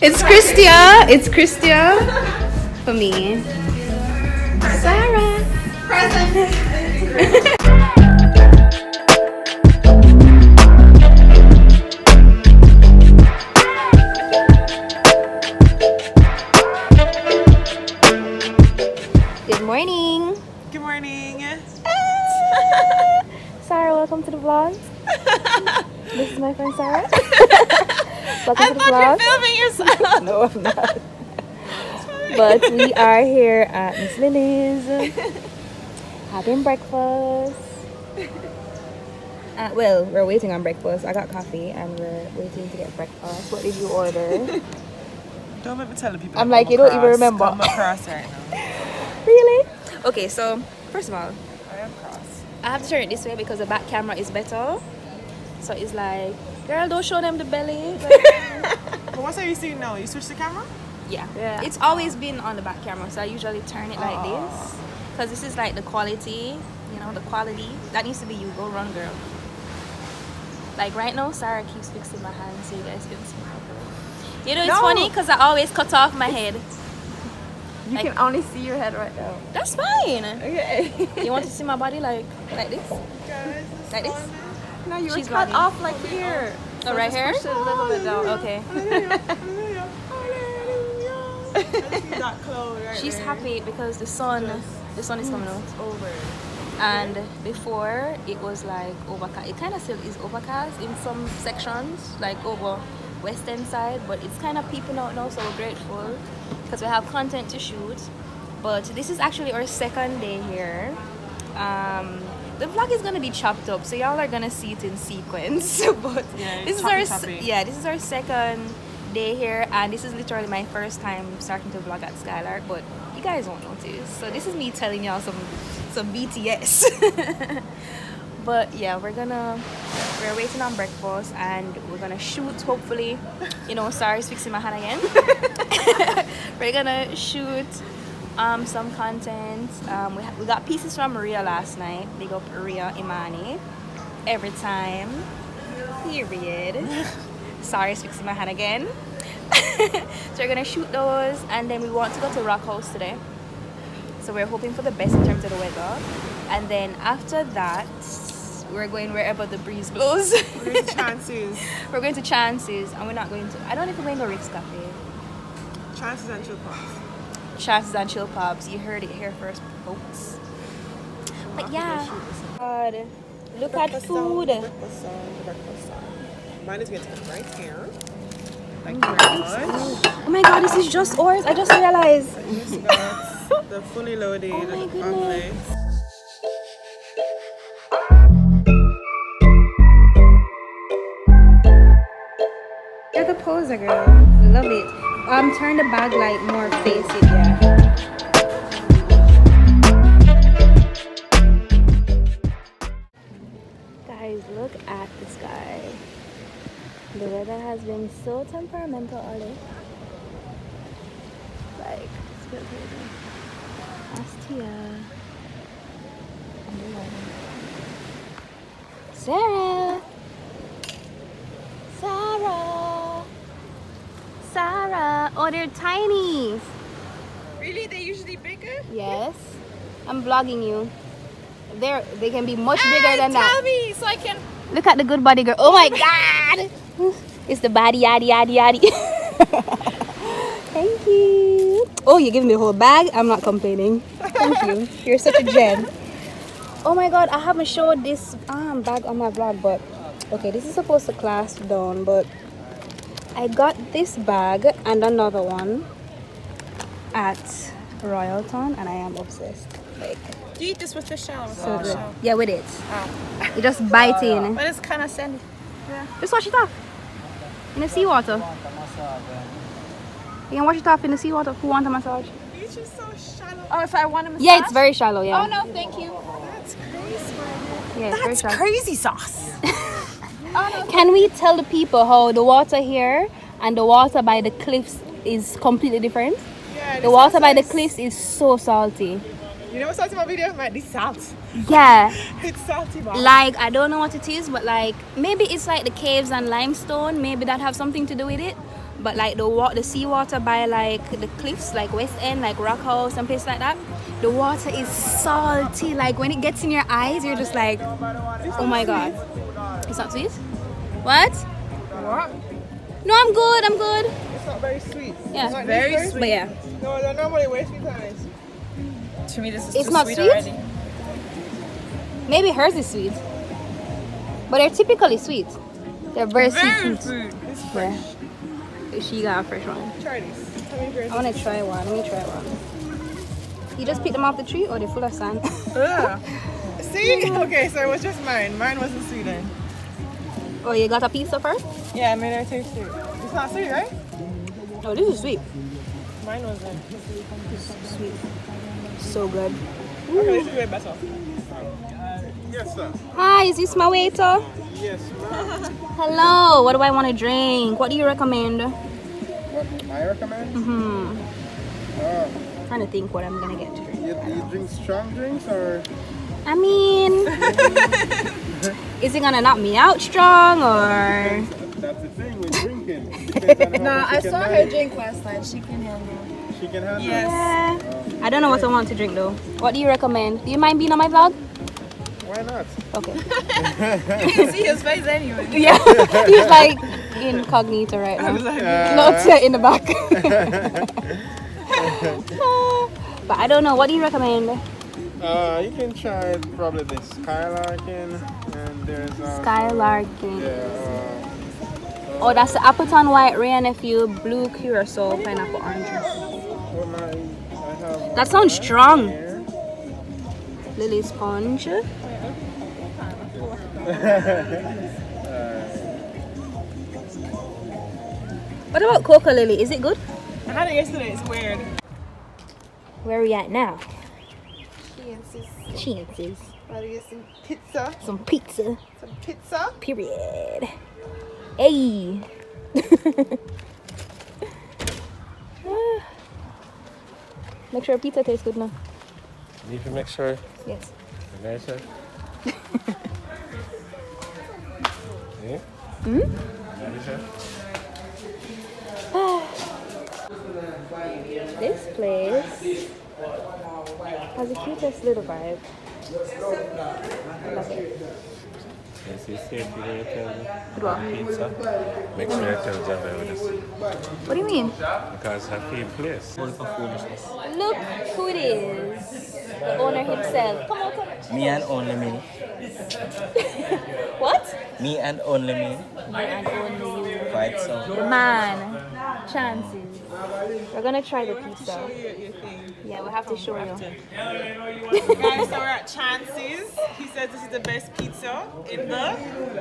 It's Christia. It's Christia for me. Sarah. Present. Good morning. Good morning. Sarah, welcome to the vlog. This is my friend Sarah. Welcome to the You're vlog. filming yourself. No, I'm not. But we are here at Miss Lily's having breakfast. Well, we're waiting on breakfast. I got coffee and we're waiting to get breakfast. What did you order? Don't let me tell the people. I'm like, you don't even remember. Come across right now. Really? Okay, so first of all, I am cross. I have to turn it this way because the back camera is better. So it's like, girl, don't show them the belly. But what are you seeing now? You switch the camera? Yeah. It's always been on the back camera, so I usually turn it like this. Because this is like the quality, you know, the quality. That needs to be you. Go run, girl. Like right now, Sarah keeps fixing my hand so you guys can see properly. You know, it's funny because I always cut off my head. You can only see your head right now. That's fine. Okay. You want to see my body like this? Guys, Like this? No, you were She's cut vlogging. off like here. Oh, right here? Push it a little bit down. Okay. Hallelujah. Hallelujah. Hallelujah. I see that cloud right She's there. happy because the sun is coming out. It's over. And before it was like overcast. It kind of still is overcast in some sections, like over western side, but it's kind of peeping out now, so we're grateful because we have content to shoot. But this is actually our second day here. The vlog is gonna be chopped up, so y'all are gonna see it in sequence. But Yeah, this is choppy. this is our second day here, and this is literally my first time starting to vlog at Skylark, but you guys won't notice. So this is me telling y'all some BTS. But yeah, we're waiting on breakfast and we're gonna shoot, hopefully. You know, Sarah's fixing my hand again. We're gonna shoot some content. We got pieces from Maria last night. Big up Maria Imani. Every time. Period. Sarah's fixing my hand again. So we're gonna shoot those and then we want to go to Rockhouse today. So we're hoping for the best in terms of the weather. And then after that, we're going wherever the breeze blows. We're going to Chances. We're going to Chances and we're not going to, I don't know if we're going to Rick's Cafe. Chances and chill pops. Chances and chill pubs. You heard it here first, folks. But yeah, God, look at food. Breakfast song. Mine is going to come right here. Thank you very much. Oh my God, this is just ours. I just realized. I just got the fully loaded Oh my goodness. omelette. You're the poser, girl. Love it. Turn the bag like more face it, yeah. Guys, look at the sky. The weather has been so temperamental all day. Like, it's been crazy. Astia. Sarah. Sarah. Oh, they're tiny. Really? They're usually bigger? Yes. I'm vlogging you. They can be much bigger than that. Tell me so I can. Look at the good body girl. Oh my God. It's the body yaddy yaddy yaddy. Thank you. Oh, you're giving me a whole bag? I'm not complaining. Thank you. You're such a gem. Oh my God, I haven't showed this bag on my vlog, but okay, this is supposed to clasp down, but I got this bag and another one at Royalton and I am obsessed. Like, Do you eat this with the shell? so good. Yeah, with it. You just bite in. But it's kind of sandy. Just wash it off in the seawater. You can wash it off in the seawater. Who wants a massage? It's just so shallow. Oh, if I want a massage? Yeah, it's very shallow. Yeah. Oh, no, thank you. That's crazy. Yeah, it's very shallow. crazy sauce. Oh, no. Can we tell the people how the water here and the water by the cliffs is completely different? Yeah, The water by the cliffs is so salty. You know what's salty about video? Like this salt. Yeah. It's salty, man. Like, I don't know what it is, but like maybe it's like the caves and limestone. Maybe that have something to do with it. but like the seawater by like the cliffs, like West End, like Rockhouse and places like that, the water is salty. Like when it gets in your eyes, you're just like, oh my god. It's not sweet? What? What? No, I'm good. I'm good. It's not very sweet. Yeah, It's not very this sweet. but yeah, No, they're normally way sweet on it. To me, this is it's too not sweet, sweet. already. Maybe hers is sweet, but they're typically sweet. They're very sweet fruits. It's Yeah. fresh. She got a fresh one. Try this. Tell me if yours I want to try one. Let me try one. You just pick them off the tree, or they're full of sand? Ugh. See? Okay, so it was just mine. Mine wasn't sweet then. Oh, you got a piece of her? Yeah, I made her taste it. It's not sweet, right? Oh, this is sweet. Mine wasn't. Sweet. So good. Okay, this is way better. Yes, sir. Hi, is this my waiter? Yes, ma'am. Hello. What do I want to drink? What do you recommend? What I recommend? Trying to think what I'm gonna get to drink. You drink strong drinks or? I mean, is it gonna knock me out strong or? That's the thing with drinking. Depends on how No, much I you can saw her manage. drink last night. She can handle. She can handle Yes. Yeah. I don't know what I want to drink though. What do you recommend? Do you mind being on my vlog? it. Why not? Okay. You can see his face anyway. Yeah. He's like incognito right now. Not in the back. But I don't know. What do you recommend? You can try probably the Skylark and there's Skylark. Yeah. Oh, that's the Appleton White Ray Nephew Blue Curacao Pineapple Orange Juice. I have That sounds strong. here. Lily Sponge. What about Coca Lily? Is it good? I had it yesterday. It's weird. Where are we at now? Chances. Chances. Gotta get some pizza. Some pizza. Some pizza. Period. Hey. Make sure pizza tastes good now. Need to make sure. Yes. Nice. Yeah. This place has the cutest little vibe. I love it. Yes, you see it when you tell me. Good one. Pizza. Make sure you tell Java with this. What do you mean? Because happy place. Look who it is. The owner himself. Come on, come on. Me and only me. What? Me and only me. Me and only you. Quite so. The man. Chances. We're gonna try the pizza. Yeah, we'll have to show you. Guys, so we're at Chances. He says this is the best pizza in the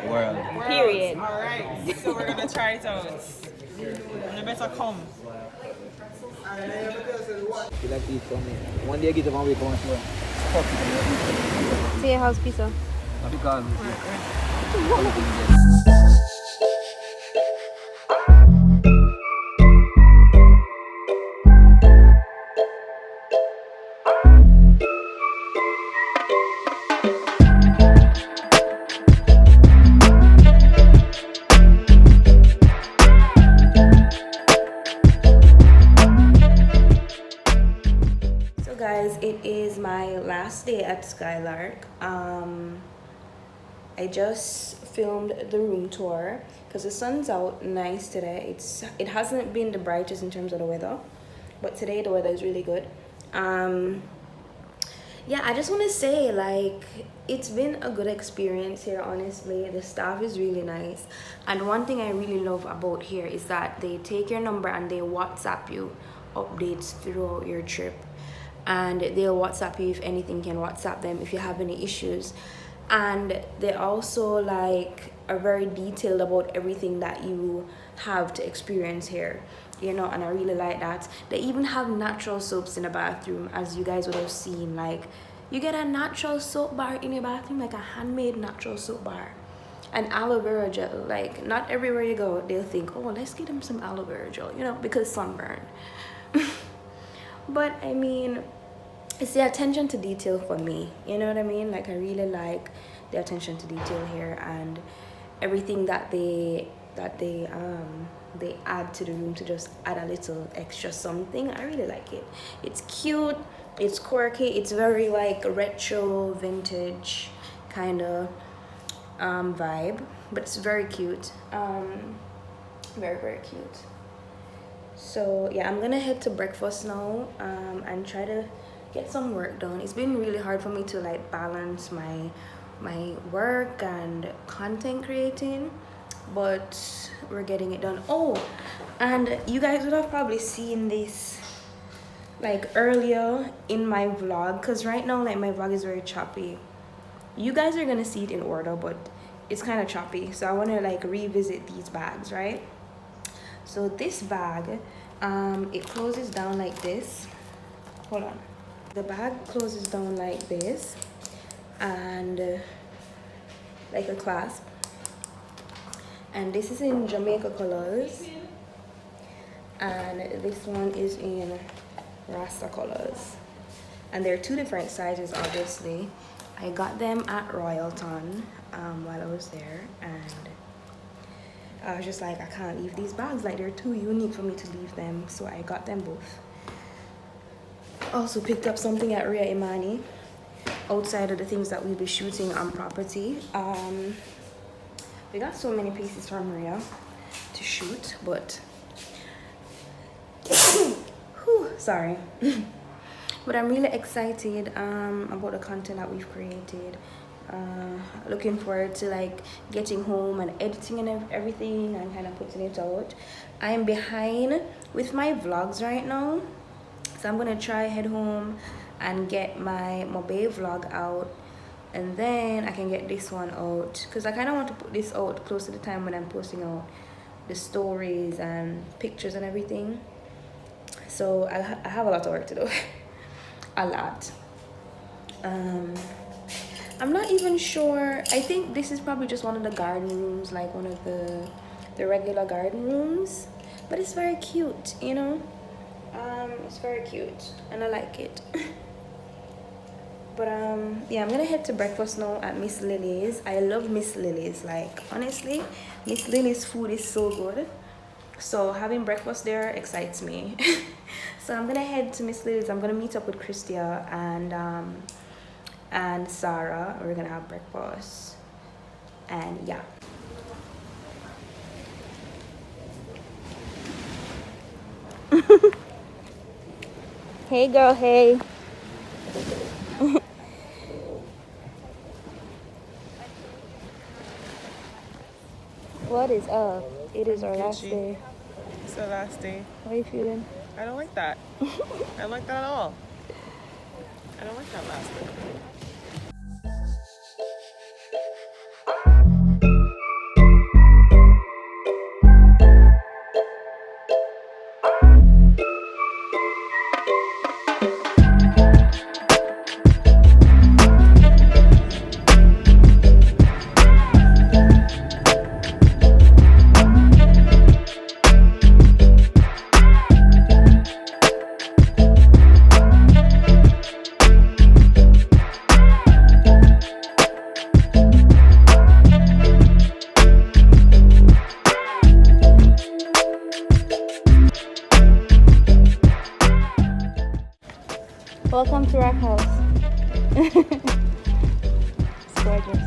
World. world. Period. Alright, so we're gonna try it out. And you better come. One day I get the one week on tour. See how's pizza? Because So guys, it is my last day at Skylark. I just filmed the room tour because the sun's out nice today. It hasn't been the brightest in terms of the weather, but today the weather is really good. Yeah, I just want to say, like, it's been a good experience here, honestly. The staff is really nice, and one thing I really love about here is that they take your number and they WhatsApp you updates throughout your trip, and they'll WhatsApp you if anything, can WhatsApp them if you have any issues. And they also like are very detailed about everything that you have to experience here, you know, and I really like that. They even have natural soaps in the bathroom, as you guys would have seen. Like, you get a natural soap bar in your bathroom, like a handmade natural soap bar, and aloe vera gel. Like, not everywhere you go they'll think, oh, let's get them some aloe vera gel, you know, because sunburn. But I mean, it's the attention to detail for me, you know what I mean? Like, I really like the attention to detail here, and everything that they that they add to the room to just add a little extra something. I really like it. It's cute, it's quirky, it's very like retro vintage kind of vibe, but it's very cute. Very cute. So yeah, I'm gonna head to breakfast now and try to get some work done. It's been really hard for me to like balance my work and content creating, but we're getting it done. Oh, and you guys would have probably seen this like earlier in my vlog, because right now like my vlog is very choppy. You guys are gonna see it in order, but it's kind of choppy, so I want to like revisit these bags, right? So this bag, it closes down like this. Hold on. The bag closes down like this, and like a clasp. And this is in Jamaica colors, and this one is in Rasta colors. And they're two different sizes, obviously. I got them at Royalton while I was there, and I was just like, I can't leave these bags, like they're too unique for me to leave them, so I got them both. Also picked up something at Ria Imani outside of the things that we'll be shooting on property. We got so many pieces from Ria to shoot, but sorry. But I'm really excited about the content that we've created. Looking forward to like getting home and editing and everything and kind of putting it out. I'm behind with my vlogs right now, so I'm gonna try head home and get my Bay vlog out, and then I can get this one out, because I kind of want to put this out close to the time when I'm posting out the stories and pictures and everything. So I have a lot of work to do. A lot. I'm not even sure. I think this is probably just one of the garden rooms, like one of the regular garden rooms, but it's very cute, you know. It's very cute and I like it. But yeah, I'm gonna head to breakfast now at Miss Lily's. I love Miss Lily's, like honestly, Miss Lily's food is so good, so having breakfast there excites me. So I'm gonna head to Miss Lily's. I'm gonna meet up with Christia and Sarah. We're gonna have breakfast, and yeah. Hey girl, hey. What is up? It is our last day. It's the last day. How are you feeling? I don't like that. I don't like that at all. I don't like that last day. Welcome to Rockhouse. It's gorgeous.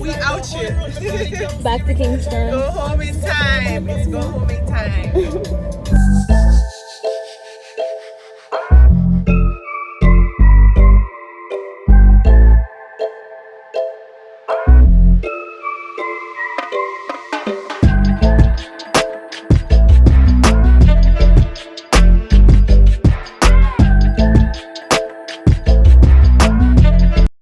We out here. Back to Kingston. Go home in time. It's go home in time.